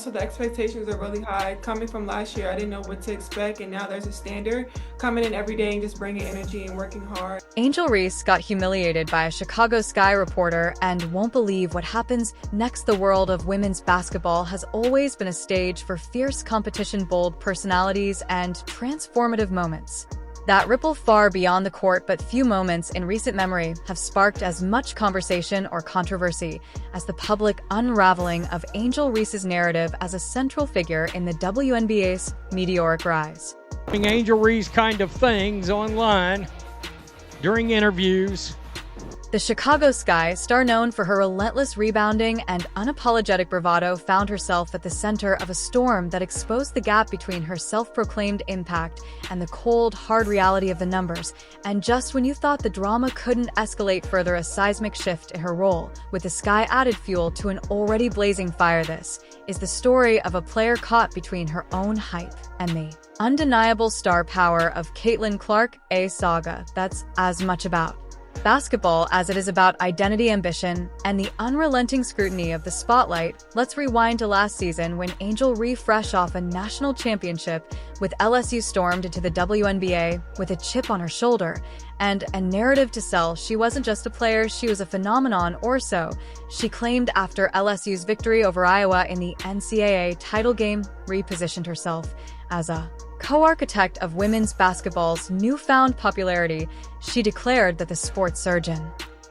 So the expectations are really high. Coming from last year, I didn't know what to expect, and now there's a standard. Coming in every day and just bringing energy and working hard. Angel Reese got humiliated by a Chicago Sky reporter and won't believe what happens next. The world of women's basketball has always been a stage for fierce competition, bold personalities, and transformative moments that ripple far beyond the court, but few moments in recent memory have sparked as much conversation or controversy as the public unraveling of Angel Reese's narrative as a central figure in the WNBA's meteoric rise. Angel Reese kind of things online during interviews. The Chicago Sky, star known for her relentless rebounding and unapologetic bravado, found herself at the center of a storm that exposed the gap between her self-proclaimed impact and the cold, hard reality of the numbers. And just when you thought the drama couldn't escalate further, a seismic shift in her role, with the Sky added fuel to an already blazing fire. This is the story of a player caught between her own hype and the undeniable star power of Caitlin Clark, a saga that's as much about basketball as it is about identity, ambition, and the unrelenting scrutiny of the spotlight. Let's rewind to last season when Angel Reese, fresh off a national championship with LSU, stormed into the WNBA with a chip on her shoulder and a narrative to sell. She wasn't just a player, she was a phenomenon, or so she claimed. After LSU's victory over Iowa in the NCAA title game, repositioned herself as a co-architect of women's basketball's newfound popularity. She declared that the sports surgeon,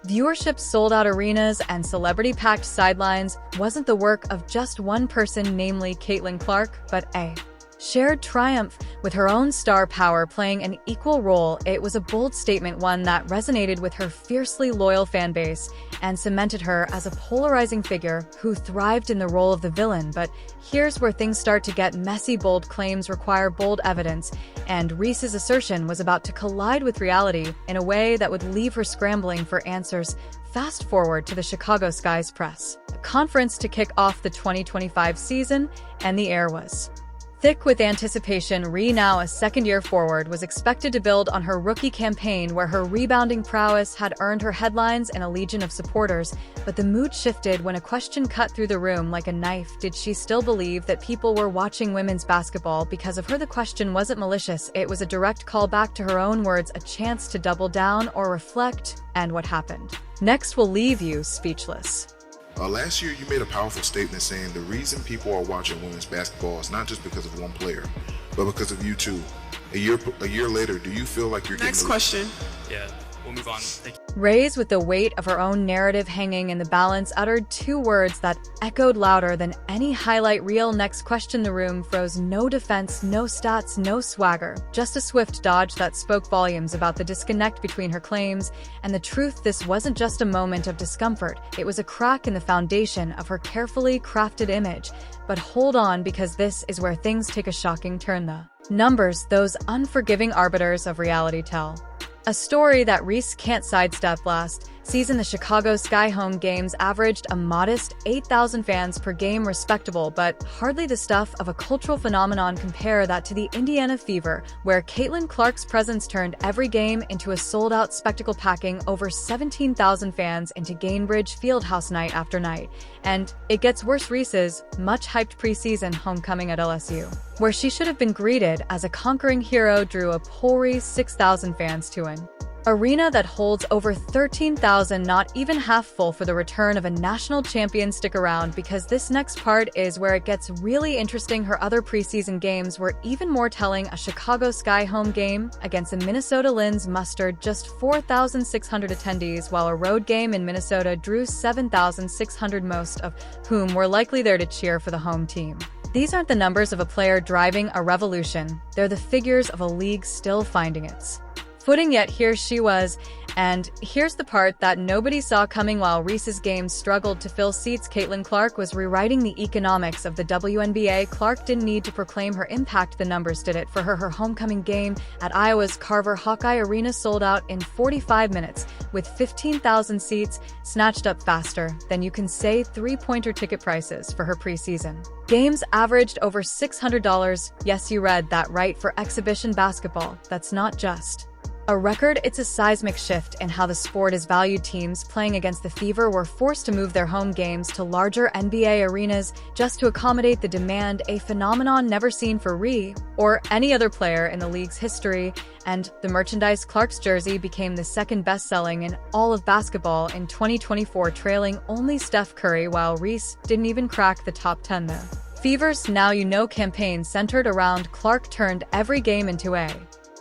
viewership, sold-out arenas, and celebrity-packed sidelines wasn't the work of just one person, namely Caitlin Clark, but a shared triumph, with her own star power playing an equal role. It was a bold statement, one that resonated with her fiercely loyal fan base and cemented her as a polarizing figure who thrived in the role of the villain. But here's where things start to get messy. Bold claims require bold evidence, and Reese's assertion was about to collide with reality in a way that would leave her scrambling for answers. Fast forward to the Chicago Sky's press conference to kick off the 2025 season, and the air was thick with anticipation. Reese, now a second-year forward, was expected to build on her rookie campaign where her rebounding prowess had earned her headlines and a legion of supporters. But the mood shifted when a question cut through the room like a knife. Did she still believe that people were watching women's basketball because of her? The question wasn't malicious, it was a direct call back to her own words, a chance to double down or reflect. And what happened next will leave you speechless. Last year, you made a powerful statement saying the reason people are watching women's basketball is not just because of one player, but because of you too. A year later, do you feel like you're Next getting question. Yeah, we'll move on. Thank you. Reese, with the weight of her own narrative hanging in the balance, uttered two words that echoed louder than any highlight reel. Next question. The room froze. No defense, no stats, no swagger, just a swift dodge that spoke volumes about the disconnect between her claims and the truth. This wasn't just a moment of discomfort, it was a crack in the foundation of her carefully crafted image. But hold on, because this is where things take a shocking turn. The numbers, those unforgiving arbiters of reality, tell a story that Reese can't sidestep. Last season, the Chicago Sky home games averaged a modest 8,000 fans per game. Respectable, but hardly the stuff of a cultural phenomenon. Compare that to the Indiana Fever, where Caitlin Clark's presence turned every game into a sold-out spectacle, packing over 17,000 fans into Gainbridge Fieldhouse night after night. And it gets worse. Reese's much-hyped preseason homecoming at LSU, where she should have been greeted as a conquering hero, drew a paltry 6,000 fans to an arena that holds over 13,000, not even half full, for the return of a national champion. Stick around, because this next part is where it gets really interesting. Her other preseason games were even more telling. A Chicago Sky home game against the Minnesota Lynx mustered just 4,600 attendees, while a road game in Minnesota drew 7,600, most of whom were likely there to cheer for the home team. These aren't the numbers of a player driving a revolution, they're the figures of a league still finding its footing. Yet here she was, and here's the part that nobody saw coming. While Reese's games struggled to fill seats, Caitlin Clark was rewriting the economics of the WNBA. Clark didn't need to proclaim her impact, the numbers did it for her. Her homecoming game at Iowa's Carver Hawkeye Arena sold out in 45 minutes, with 15,000 seats snatched up faster than you can say three-pointer ticket prices for her preseason games averaged over $600. Yes, you read that right, for exhibition basketball. That's not just A record, it's a seismic shift in how the sport is valued. Teams playing against the Fever were forced to move their home games to larger NBA arenas just to accommodate the demand, a phenomenon never seen for Ree or any other player in the league's history, and the merchandise Clark's jersey became the second best-selling in all of basketball in 2024, trailing only Steph Curry, while Reese didn't even crack the top 10 there. Fever's Now You Know campaign centered around Clark turned every game into a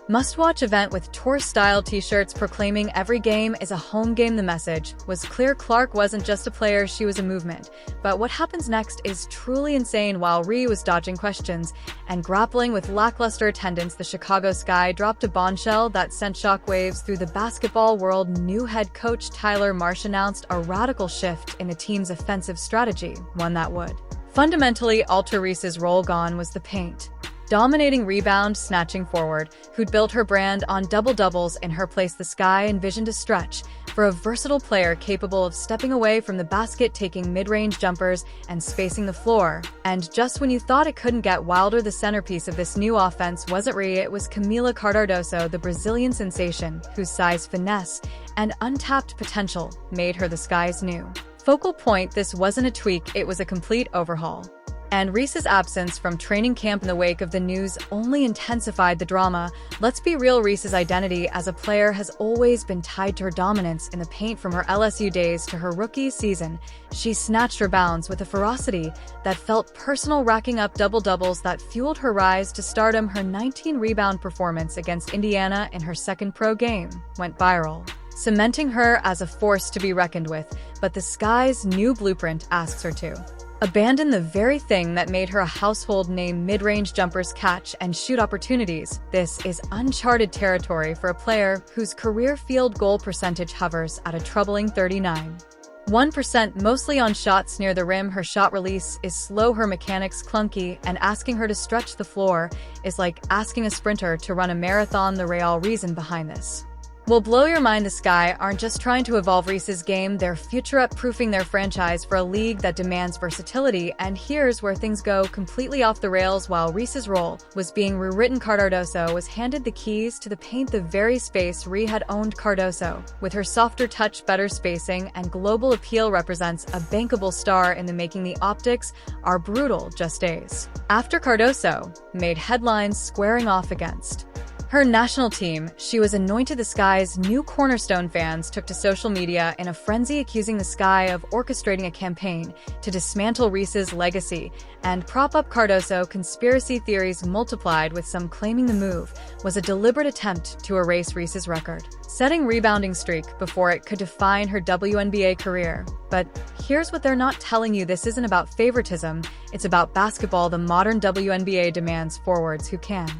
must-watch event with tour-style t-shirts proclaiming every game is a home game. The message was clear: Clark wasn't just a player, she was a movement. But what happens next is truly insane. While Ree was dodging questions and grappling with lackluster attendance, the Chicago Sky dropped a bombshell that sent shockwaves through the basketball world. New head coach Tyler Marsh announced a radical shift in the team's offensive strategy, one that would fundamentally alter Reese's role. Gone was the paint dominating rebound snatching forward who'd built her brand on double-doubles. In her place, the Sky envisioned a stretch for a versatile player capable of stepping away from the basket, taking mid-range jumpers, and spacing the floor. And just when you thought it couldn't get wilder, the centerpiece of this new offense wasn't Ree, it was Camila Cardoso, the Brazilian sensation, whose size, finesse, and untapped potential made her the Sky's new focal point. This wasn't a tweak, it was a complete overhaul. And Reese's absence from training camp in the wake of the news only intensified the drama. Let's be real, Reese's identity as a player has always been tied to her dominance in the paint. From her LSU days to her rookie season, she snatched rebounds with a ferocity that felt personal, racking up double-doubles that fueled her rise to stardom. Her 19-rebound performance against Indiana in her second pro game went viral, cementing her as a force to be reckoned with. But the Sky's new blueprint asks her to abandon the very thing that made her a household name: mid-range jumpers, catch and shoot opportunities. This is uncharted territory for a player whose career field goal percentage hovers at a troubling 39%, mostly on shots near the rim. Her shot release is slow, her mechanics clunky, and asking her to stretch the floor is like asking a sprinter to run a marathon. The real reason behind this will blow your mind. The Sky aren't just trying to evolve Reese's game, they're future-proofing their franchise for a league that demands versatility. And here's where things go completely off the rails. While Reese's role was being rewritten, Cardoso was handed the keys to the paint, the very space Ree had owned. Cardoso, with her softer touch, better spacing, and global appeal, represents a bankable star in the making. The optics are brutal. Just days after Cardoso made headlines squaring off against her national team, she was anointed the Sky's new cornerstone. Fans took to social media in a frenzy, accusing the Sky of orchestrating a campaign to dismantle Reese's legacy and prop up Cardoso. Conspiracy theories multiplied, with some claiming the move was a deliberate attempt to erase Reese's record-setting rebounding streak before it could define her WNBA career. But here's what they're not telling you: this isn't about favoritism, it's about basketball. The modern WNBA demands forwards who can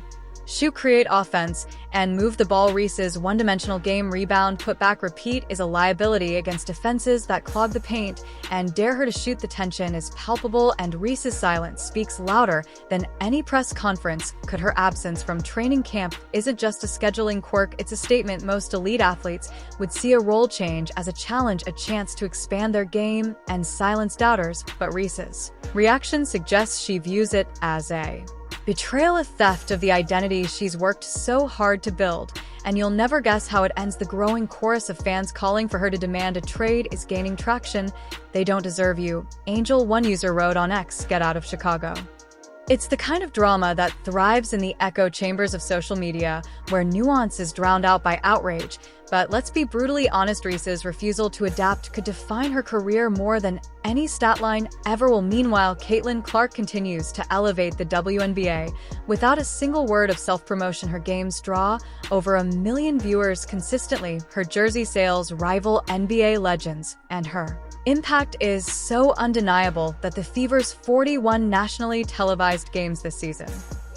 shoot, create offense, and move the ball. Reese's one-dimensional game, rebound, put back, repeat, is a liability against defenses that clog the paint and dare her to shoot. The tension is palpable, and Reese's silence speaks louder than any press conference could. Her absence from training camp isn't just a scheduling quirk, it's a statement. Most elite athletes would see a role change as a challenge, a chance to expand their game and silence doubters. But Reese's reaction suggests she views it as a betrayal, a theft of the identity she's worked so hard to build. And you'll never guess how it ends. The growing chorus of fans calling for her to demand a trade is gaining traction. They don't deserve you, Angel, one user wrote on X. Get out of Chicago. It's the kind of drama that thrives in the echo chambers of social media, where nuance is drowned out by outrage. But let's be brutally honest, Reese's refusal to adapt could define her career more than any stat line ever will. Meanwhile, Caitlin Clark continues to elevate the WNBA without a single word of self-promotion. Her games draw over 1 million viewers consistently. Her jersey sales rival NBA legends, and her impact is so undeniable that the Fever's 41 nationally televised games this season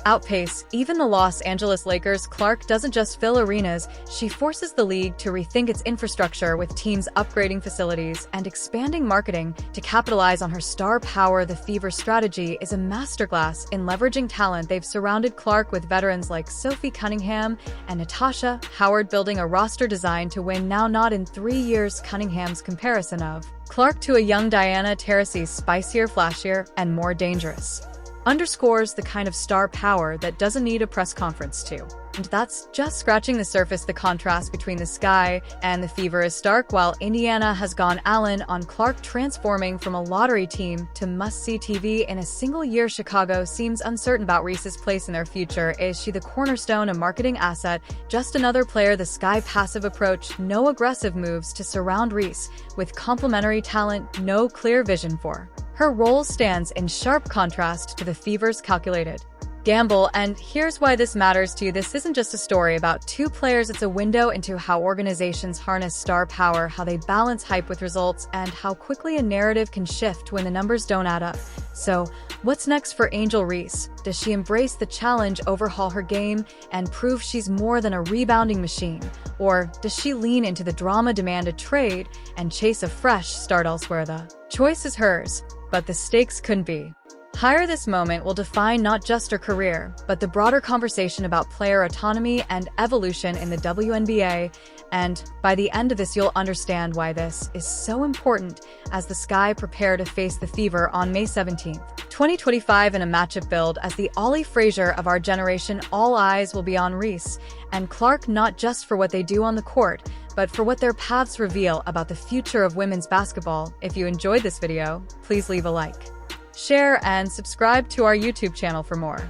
outpace even the Los Angeles Lakers. Clark doesn't just fill arenas, she forces the league to rethink its infrastructure, with teams upgrading facilities and expanding marketing to capitalize on her star power. The Fever strategy is a masterclass in leveraging talent. They've surrounded Clark with veterans like Sophie Cunningham and Natasha Howard, building a roster designed to win now. Not in 3 years. Cunningham's comparison of Clark to a young Diana Taurasi, spicier, flashier, and more dangerous. underscores the kind of star power that doesn't need a press conference to. And that's just scratching the surface. The contrast between the Sky and the Fever is stark. While Indiana has gone Allen on Clark transforming from a lottery team to must-see TV in a single year, Chicago seems uncertain about Reese's place in their future. Is she the cornerstone, a marketing asset, just another player? The Sky passive approach, no aggressive moves to surround Reese with complementary talent, no clear vision for her role, stands in sharp contrast to the Fever's calculated gamble. And here's why this matters to you. This isn't just a story about two players, it's a window into how organizations harness star power, how they balance hype with results, and how quickly a narrative can shift when the numbers don't add up. So, what's next for Angel Reese? Does she embrace the challenge, overhaul her game, and prove she's more than a rebounding machine? Or does she lean into the drama, demand a trade, and chase a fresh start elsewhere? The choice is hers, but the stakes couldn't be higher. This moment will define not just her career, but the broader conversation about player autonomy and evolution in the WNBA. And by the end of this, you'll understand why this is so important as the Sky prepare to face the Fever on May 17th, 2025 in a matchup billed as the Ollie Frazier of our generation. All eyes will be on Reese and Clark, not just for what they do on the court, but for what their paths reveal about the future of women's basketball. If you enjoyed this video, please leave a like, share, and subscribe to our YouTube channel for more.